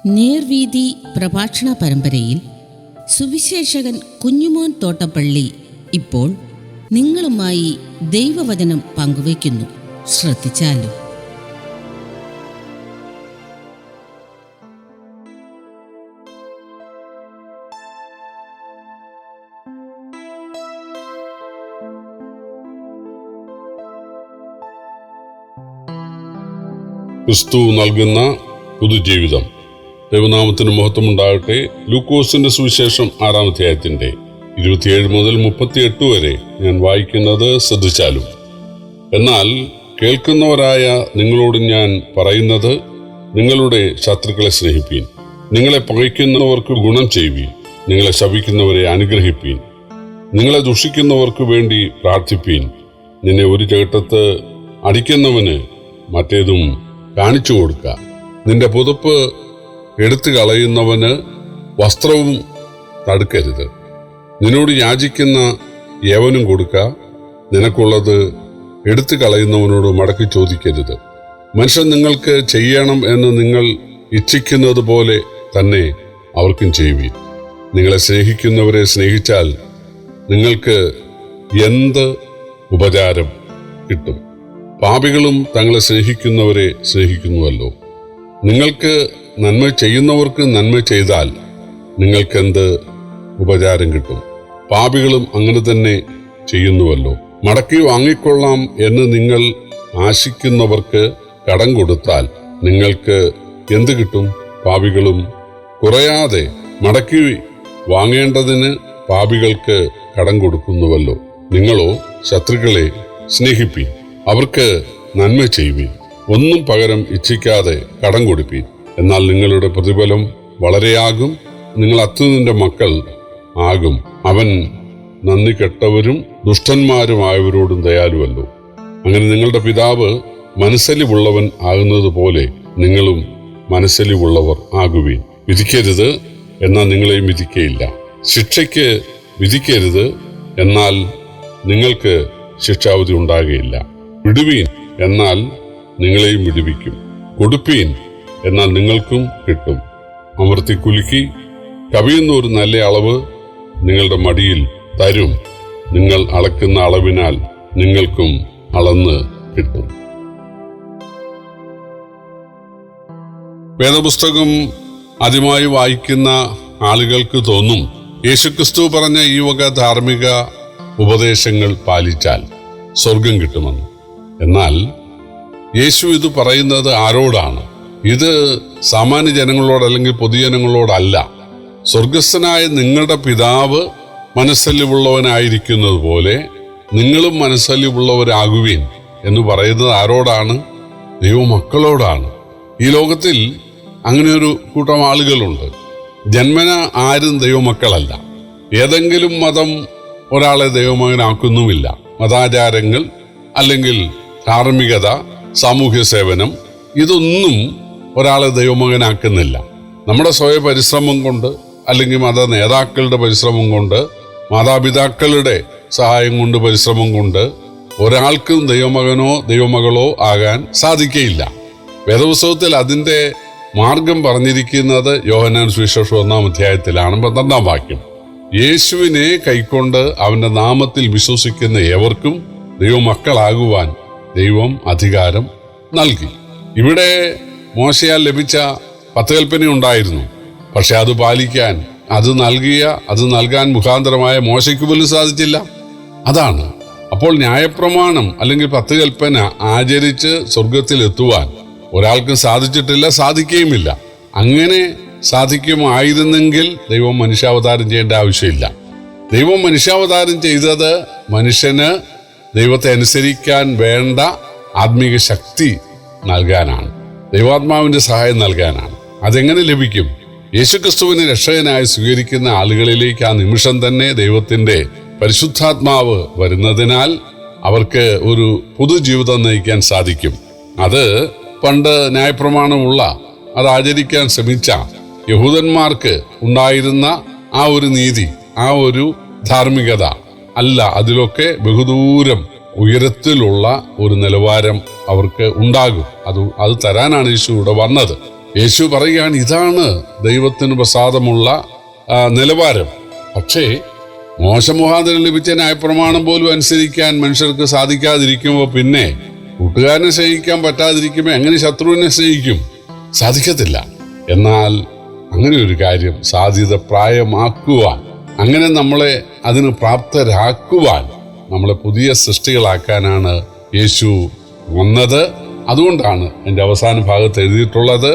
നേർവീതി പ്രഭാഷണ പരമ്പരയിൽ സുവിശേഷകൻ കുഞ്ഞുമോൻ തോട്ടപ്പള്ളി ഇപ്പോൾ നിങ്ങളുമായി ദൈവവചനം പങ്കുവയ്ക്കുന്നു. ശ്രദ്ധിച്ചാലും. ക്രിസ്തു നൽകുന്ന പുതുജീവിതം. ദൈവനാമത്തിന് മഹത്വമുണ്ടാകട്ടെ. ലൂക്കോസിന്റെ സുവിശേഷം 6-ാം അധ്യായത്തിന്റെ 27 മുതൽ 38 വരെ ഞാൻ വായിക്കുന്നത് ശ്രദ്ധിച്ചാലും. എന്നാൽ കേൾക്കുന്നവരായ നിങ്ങളോട് ഞാൻ പറയുന്നത്, നിങ്ങളുടെ ശത്രുക്കളെ സ്നേഹിപ്പീൻ, നിങ്ങളെ പകയ്ക്കുന്നവർക്ക് ഗുണം ചെയ്യുവീൻ, നിങ്ങളെ ശപിക്കുന്നവരെ അനുഗ്രഹിപ്പീൻ, നിങ്ങളെ ദുഷിക്കുന്നവർക്ക് വേണ്ടി പ്രാർത്ഥിപ്പീൻ, നിന്നെ ഒരു ചേട്ടത്ത് അടിക്കുന്നവന് മറ്റേതും കാണിച്ചു കൊടുക്ക, നിന്റെ പുതപ്പ് എടുത്തു കളയുന്നവന് വസ്ത്രവും തടുക്കരുത്, നിന്നോട് യാചിക്കുന്ന ഏവനും കൊടുക്ക, നിനക്കുള്ളത് എടുത്തു കളയുന്നവനോട് മടക്കി ചോദിക്കരുത്. മനുഷ്യൻ നിങ്ങൾക്ക് ചെയ്യണം എന്ന് നിങ്ങൾ ഇച്ഛിക്കുന്നത് പോലെ തന്നെ അവർക്കും ചെയ്യുവീൻ. നിങ്ങളെ സ്നേഹിക്കുന്നവരെ സ്നേഹിച്ചാൽ നിങ്ങൾക്ക് എന്ത് ഉപചാരം കിട്ടും? പാപികളും തങ്ങളെ സ്നേഹിക്കുന്നവരെ സ്നേഹിക്കുന്നുവല്ലോ. നിങ്ങൾക്ക് നന്മ ചെയ്യുന്നവർക്ക് നന്മ ചെയ്താൽ നിങ്ങൾക്കെന്ത് ഉപചാരം കിട്ടും? പാപികളും അങ്ങനെ തന്നെ ചെയ്യുന്നുവല്ലോ. മടക്കി വാങ്ങിക്കൊള്ളാം എന്ന് നിങ്ങൾ ആശിക്കുന്നവർക്ക് കടം കൊടുത്താൽ നിങ്ങൾക്ക് എന്ത് കിട്ടും? പാപികളും കുറയാതെ മടക്കി വാങ്ങേണ്ടതിന് പാപികൾക്ക് കടം കൊടുക്കുന്നുവല്ലോ. നിങ്ങളോ ശത്രുക്കളെ സ്നേഹിപ്പീൻ, അവർക്ക് നന്മ ചെയ്യുവീൻ, ഒന്നും പകരം ഇച്ഛിക്കാതെ കടം കൊടുപ്പീൻ, എന്നാൽ നിങ്ങളുടെ പ്രതിഫലം വളരെയാകും. നിങ്ങൾ അത്യുന്നതന്റെ മക്കൾ ആകും. അവൻ നന്ദി കെട്ടവരും ദുഷ്ടന്മാരുമായവരോടും ദയാലുവല്ലോ. അങ്ങനെ നിങ്ങളുടെ പിതാവ് മനസ്സലിവുള്ളവൻ ആകുന്നത് പോലെ നിങ്ങളും മനസ്സലിവുള്ളവർ ആകുവീൻ. വിധിക്കരുത്, എന്നാൽ നിങ്ങളെയും വിധിക്കയില്ല. ശിക്ഷയ്ക്ക് വിധിക്കരുത്, എന്നാൽ നിങ്ങൾക്ക് ശിക്ഷാവിധി ഉണ്ടാകുകയില്ല. വിടുവീൻ, എന്നാൽ നിങ്ങളെയും വിടുവിക്കും. കൊടുപ്പീൻ, എന്നാൽ നിങ്ങൾക്കും കിട്ടും. അമർത്തി കുലുക്കി കവിയുന്ന ഒരു നല്ല അളവ് നിങ്ങളുടെ മടിയിൽ തരും. നിങ്ങൾ അളക്കുന്ന അളവിനാൽ നിങ്ങൾക്കും അളന്ന് കിട്ടും. വേദപുസ്തകം ആദ്യമായി വായിക്കുന്ന ആളുകൾക്ക് തോന്നും, യേശുക്രിസ്തു പറഞ്ഞ ഈ വക ധാർമ്മിക ഉപദേശങ്ങൾ പാലിച്ചാൽ സ്വർഗം കിട്ടുമെന്ന്. എന്നാൽ യേശു ഇത് പറയുന്നത് ആരോടാണ്? ഇത് സാമാന്യ ജനങ്ങളോട് അല്ലെങ്കിൽ പൊതുജനങ്ങളോടല്ല. സ്വർഗസ്ഥനായ നിങ്ങളുടെ പിതാവ് മനസ്സലിവുള്ളവനായിരിക്കുന്നത് പോലെ നിങ്ങളും മനസ്സലിവുള്ളവരാകുവീൻ എന്ന് പറയുന്നത് ആരോടാണ്? ദൈവമക്കളോടാണ്. ഈ ലോകത്തിൽ അങ്ങനെ ഒരു കൂട്ടം ആളുകളുണ്ട്. ജന്മന ആരും ദൈവമക്കളല്ല. ഏതെങ്കിലും മതം ഒരാളെ ദൈവമകനാക്കുന്നുമില്ല. മതാചാരങ്ങൾ അല്ലെങ്കിൽ ധാർമ്മികത, സാമൂഹ്യ സേവനം, ഇതൊന്നും ഒരാളെ ദൈവമകനാക്കുന്നില്ല. നമ്മുടെ സ്വയ പരിശ്രമം കൊണ്ട് അല്ലെങ്കിൽ മത നേതാക്കളുടെ പരിശ്രമം കൊണ്ട്, മാതാപിതാക്കളുടെ സഹായം കൊണ്ട്, പരിശ്രമം കൊണ്ട് ഒരാൾക്കും ദൈവമകനോ ദൈവമകളോ ആകാൻ സാധിക്കയില്ല. വേദപുസ്തകത്തിൽ അതിൻ്റെ മാർഗം പറഞ്ഞിരിക്കുന്നത് യോഹന്നാൻ സുവിശേഷം 1-ാം അധ്യായത്തിലാണ് 12-ാം വാക്യം. യേശുവിനെ കൈക്കൊണ്ട് അവന്റെ നാമത്തിൽ വിശ്വസിക്കുന്ന ഏവർക്കും ദൈവമക്കളാകുവാൻ ദൈവം അധികാരം നൽകി. ഇവിടെ മോശയാൽ ലഭിച്ച 10 കൽപ്പന ഉണ്ടായിരുന്നു. പക്ഷെ അത് പാലിക്കാൻ, അത് നൽകാൻ മുഖാന്തരമായ മോശയ്ക്ക് പോലും സാധിച്ചില്ല. അതാണ്. അപ്പോൾ ന്യായപ്രമാണം അല്ലെങ്കിൽ 10 കൽപ്പന ആചരിച്ച് സ്വർഗത്തിൽ എത്തുവാൻ ഒരാൾക്കും സാധിച്ചിട്ടില്ല, സാധിക്കുകയുമില്ല. അങ്ങനെ സാധിക്കുമായിരുന്നെങ്കിൽ ദൈവം മനുഷ്യാവതാരം ചെയ്യേണ്ട ആവശ്യമില്ല. ദൈവം മനുഷ്യാവതാരം ചെയ്തത് മനുഷ്യന് ദൈവത്തെ അനുസരിക്കാൻ വേണ്ട ആത്മീക ശക്തി നൽകാനാണ്, ദൈവാത്മാവിന്റെ സഹായം നൽകാനാണ്. അതെങ്ങനെ ലഭിക്കും? യേശുക്രിസ്തുവിനെ രക്ഷകനായി സ്വീകരിക്കുന്ന ആളുകളിലേക്ക് ആ നിമിഷം തന്നെ ദൈവത്തിന്റെ പരിശുദ്ധാത്മാവ് വരുന്നതിനാൽ അവർക്ക് ഒരു പുതുജീവിതം നയിക്കാൻ സാധിക്കും. അത് പണ്ട് ന്യായപ്രമാണമുള്ള, അത് ആചരിക്കാൻ ശ്രമിച്ച യഹൂദന്മാർക്ക് ഉണ്ടായിരുന്ന ആ ഒരു നീതി, ആ ഒരു ധാർമ്മികത അല്ല. അതിലൊക്കെ ബഹുദൂരം ഉയരത്തിലുള്ള ഒരു നിലവാരം അവർക്ക് ഉണ്ടാകും. അത് തരാനാണ് യേശു ഇവിടെ വന്നത്. യേശു പറയുകയാണ്, ഇതാണ് ദൈവത്തിന് പ്രസാദമുള്ള നിലവാരം. പക്ഷേ മോശ മുഖാന്തരം ലഭിച്ച ന്യായപ്രമാണം പോലും അനുസരിക്കാൻ മനുഷ്യർക്ക് സാധിക്കാതിരിക്കുമ്പോൾ പിന്നെ കൂട്ടുകാരനെ സ്നേഹിക്കാൻ പറ്റാതിരിക്കുമ്പോൾ എങ്ങനെ ശത്രുവിനെ സ്നേഹിക്കും? സാധിക്കത്തില്ല. എന്നാൽ അങ്ങനെ ഒരു കാര്യം സാധ്യത പ്രായമാക്കുവാൻ, അങ്ങനെ നമ്മളെ അതിന് പ്രാപ്തരാക്കുവാൻ, നമ്മളെ പുതിയ സൃഷ്ടികളാക്കാനാണ് യേശു വന്നത്. അതുകൊണ്ടാണ് എൻ്റെ അവസാന ഭാഗത്ത് എഴുതിയിട്ടുള്ളത്,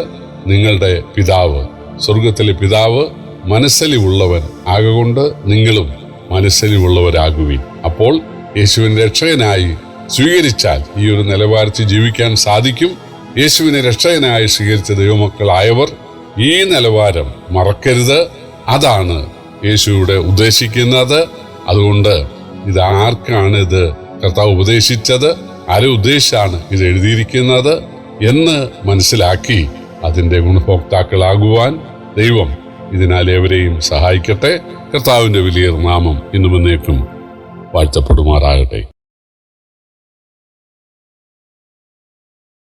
നിങ്ങളുടെ പിതാവ്, സ്വർഗത്തിലെ പിതാവ് മനസ്സലിവുള്ളവൻ ആകൊണ്ട് നിങ്ങളും മനസ്സലിവുള്ളവരാകുവിൻ. അപ്പോൾ യേശുവിനെ രക്ഷകനായി സ്വീകരിച്ചാൽ ഈ ഒരു നിലവാരത്തിൽ ജീവിക്കാൻ സാധിക്കും. യേശുവിനെ രക്ഷകനായി സ്വീകരിച്ച ദൈവമക്കളായവർ ഈ നിലവാരം മറക്കരുത്. അതാണ് യേശുവിടെ ഉദ്ദേശിക്കുന്നത്. അതുകൊണ്ട് ഇത് ആർക്കാണ് ഇത് കർത്താവ് ഉപദേശിച്ചത്, ആരെ ഉദ്ദേശിച്ചാണ് ഇത് എഴുതിയിരിക്കുന്നത് എന്ന് മനസ്സിലാക്കി അതിൻ്റെ ഗുണഭോക്താക്കളാകുവാൻ ദൈവം ഇതിനാൽ ഏവരെയും സഹായിക്കട്ടെ. കർത്താവിൻ്റെ വലിയ നാമം ഇന്നും എന്നേക്കും വാഴ്ത്തപ്പെടുമാറാകട്ടെ.